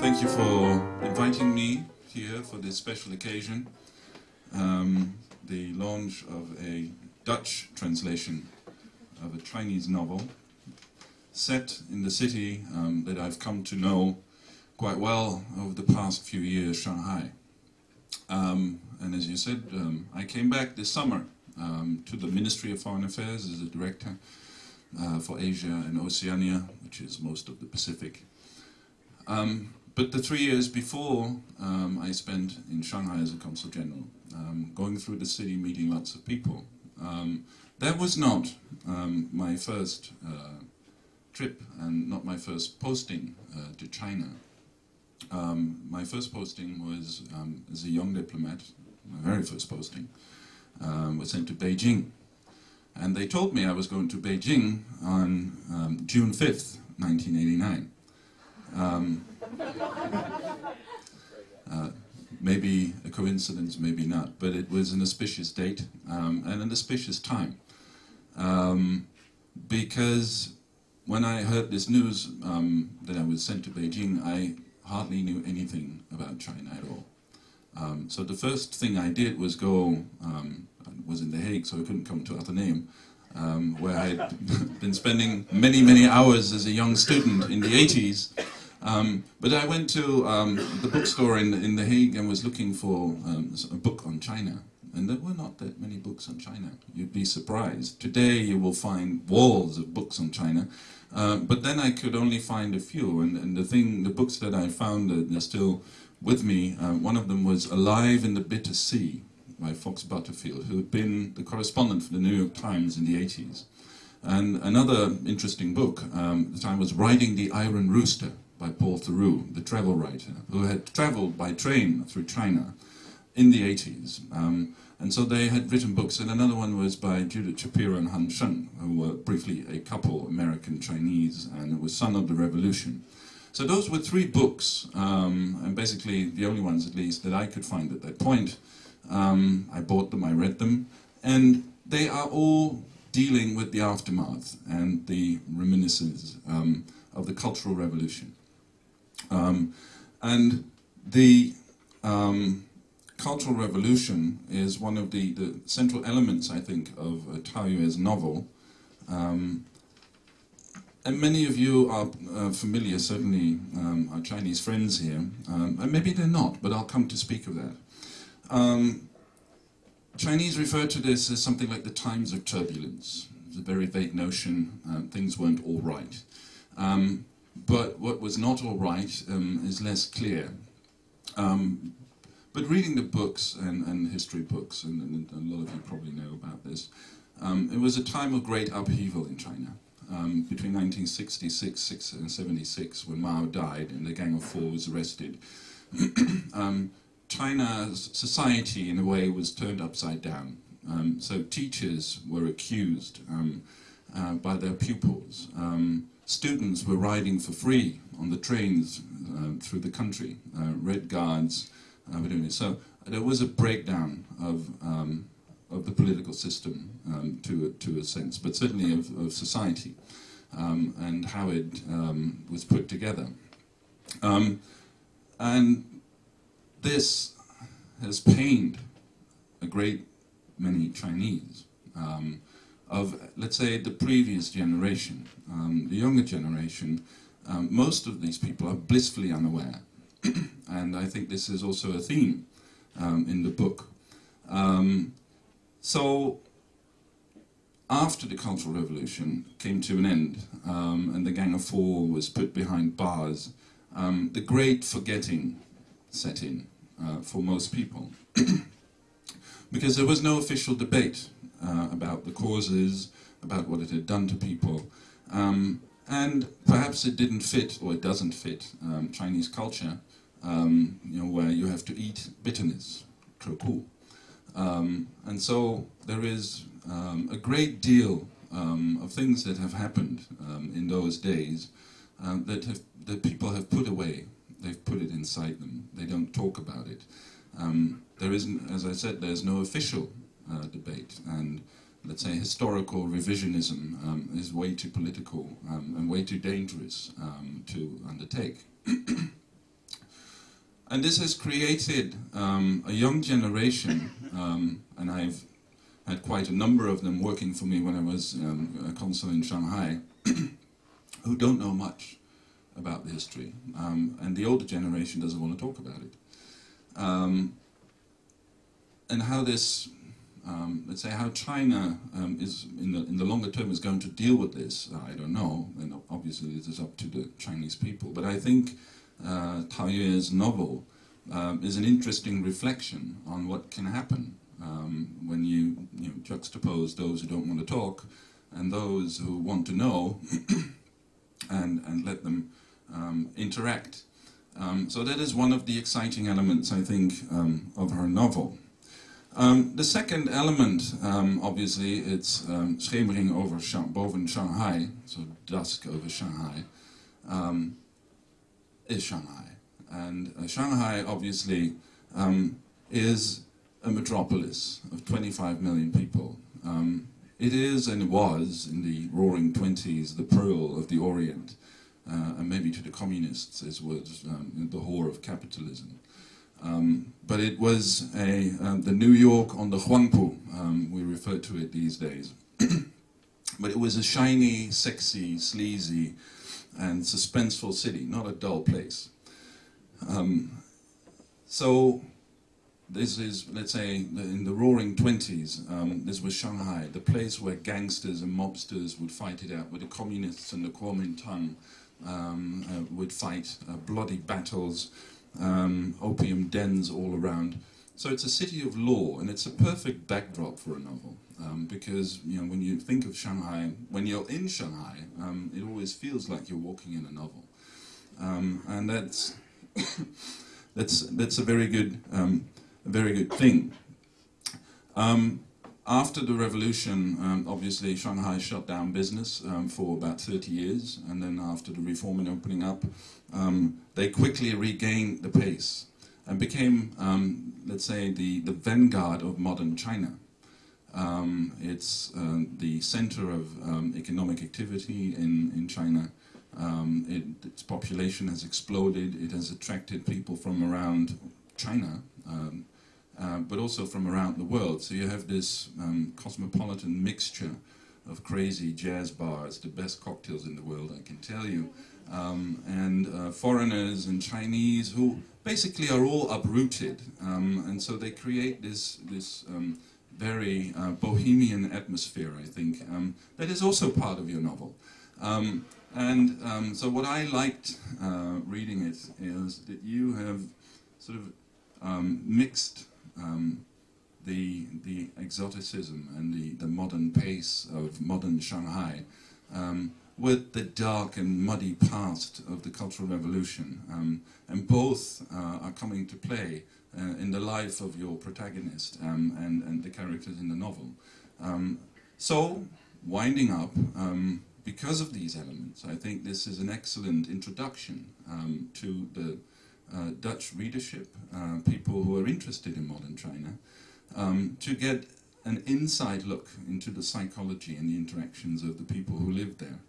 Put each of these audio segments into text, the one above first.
Thank you for inviting me here for this special occasion, the launch of a Dutch translation of a Chinese novel set in the city that I've come to know quite well over the past few years, Shanghai. And as you said, I came back this summer to the Ministry of Foreign Affairs as a director for Asia and Oceania, which is most of the Pacific. But the 3 years before, I spent in Shanghai as a Consul-general, going through the city, meeting lots of people. That was not my first trip and not my first posting to China. My first posting was as a young diplomat. My very first posting was sent to Beijing. And they told me I was going to Beijing on June 5th, 1989. Maybe a coincidence, maybe not, but it was an auspicious date and an auspicious time. Because when I heard this news that I was sent to Beijing, I hardly knew anything about China at all. So the first thing I did was go, I was in The Hague, so I couldn't come to Athenaeum, where I'd been spending many, many hours as a young student in the 80s. But I went to the bookstore in The Hague and was looking for a book on China. And there were not that many books on China. You'd be surprised. Today you will find walls of books on China. But then I could only find a few. And the books that I found that are still with me, one of them was Alive in the Bitter Sea by Fox Butterfield, who had been the correspondent for the New York Times in the 80s. And another interesting book at the time was Riding the Iron Rooster by Paul Theroux, the travel writer, who had traveled by train through China in the 80s. And so they had written books, and another one was by Judith Shapiro and Han Sheng, who were briefly a couple, American-Chinese, and it was Son of the Revolution. So those were three books, and basically the only ones, at least, that I could find at that point. I bought them, I read them, and they are all dealing with the aftermath and the reminiscences of the Cultural Revolution. And the Cultural Revolution is one of the central elements, I think, of Tao Yue's novel. And many of you are familiar, certainly our Chinese friends here, and maybe they're not, but I'll come to speak of that. Chinese refer to this as something like the times of turbulence. It's a very vague notion, things weren't all right. But what was not all right is less clear. But reading the books and history books, and a lot of you probably know about this, it was a time of great upheaval in China. Between 1966 and 76, when Mao died and the Gang of Four was arrested, China's society, in a way, was turned upside down. So teachers were accused by their pupils. Students were riding for free on the trains through the country. Red Guards were doing it. So there was a breakdown of the political system to a sense, but certainly of society and how it was put together. And this has pained a great many Chinese of, let's say, the previous generation, the younger generation. Most of these people are blissfully unaware, and I think this is also a theme in the book. So after the Cultural Revolution came to an end and the Gang of Four was put behind bars, the great forgetting set in for most people. Because there was no official debate about the causes, about what it had done to people, and perhaps it didn't fit, or it doesn't fit, Chinese culture, you know, where you have to eat bitterness, 口苦. And so there is a great deal of things that have happened in those days that people have put away. They've put it inside them. They don't talk about it. There isn't, as I said, there's no official debate, and let's say historical revisionism is way too political and way too dangerous to undertake. And this has created a young generation, and I've had quite a number of them working for me when I was a consul in Shanghai, who don't know much about the history, and the older generation doesn't want to talk about it. And how this, let's say, how China is in the longer term is going to deal with this, I don't know, and obviously this is up to the Chinese people. But I think Tao Yue's novel is an interesting reflection on what can happen when you juxtapose those who don't want to talk and those who want to know, and let them interact. So that is one of the exciting elements, I think, of her novel. The second element, obviously, it's Schemering Boven Shanghai, so dusk over Shanghai, is Shanghai. And Shanghai, obviously, is a metropolis of 25 million people. It is, and it was, in the roaring 20s, the pearl of the Orient, and maybe to the communists it was the whore of capitalism. But it was the New York on the Huangpu, we refer to it these days. But it was a shiny, sexy, sleazy, and suspenseful city, not a dull place. So this is, let's say, in the roaring 20s, this was Shanghai, the place where gangsters and mobsters would fight it out, where the communists and the Kuomintang would fight bloody battles, opium dens all around. So it's a city of law, and it's a perfect backdrop for a novel, because when you think of Shanghai, when you're in Shanghai, it always feels like you're walking in a novel, and that's that's a very good thing. After the revolution, obviously Shanghai shut down business for about 30 years, and then after the reform and opening up, they quickly regained the pace and became, let's say, the vanguard of modern China. It's the center of economic activity in China. Its population has exploded. It has attracted people from around China, but also from around the world. So you have this cosmopolitan mixture of crazy jazz bars, the best cocktails in the world, I can tell you, and foreigners and Chinese who basically are all uprooted, and so they create this very bohemian atmosphere, I think, that is also part of your novel. So what I liked reading it is that you have sort of mixed the exoticism and the modern pace of modern Shanghai with the dark and muddy past of the Cultural Revolution, and both are coming to play in the life of your protagonist and the characters in the novel. So, winding up, because of these elements, I think this is an excellent introduction to the Dutch readership, people who are interested in modern China, to get an inside look into the psychology and the interactions of the people who live there.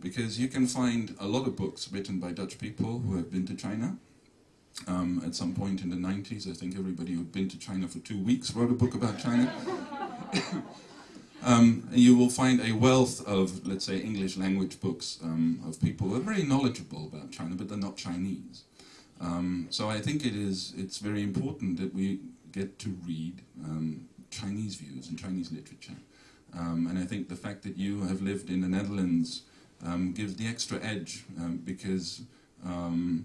Because you can find a lot of books written by Dutch people who have been to China. At some point in the 90s, I think everybody who'd been to China for 2 weeks wrote a book about China. You will find a wealth of, let's say, English language books of people who are very knowledgeable about China, but they're not Chinese. So I think it's very important that we get to read Chinese views and Chinese literature. And I think the fact that you have lived in the Netherlands gives the extra edge, because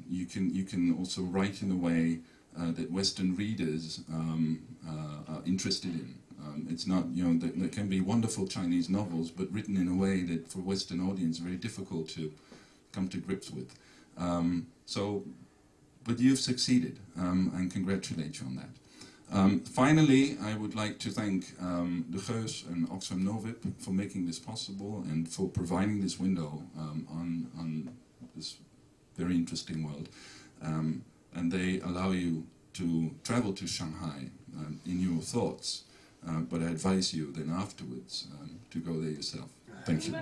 you can also write in a way that Western readers are interested in. It's not, there can be wonderful Chinese novels, but written in a way that for Western audience is very difficult to come to grips with. But you've succeeded, and congratulate you on that. Finally, I would like to thank the Geus and Oxfam Novib for making this possible and for providing this window on this very interesting world. And they allow you to travel to Shanghai in your thoughts, but I advise you then afterwards to go there yourself. Thank you.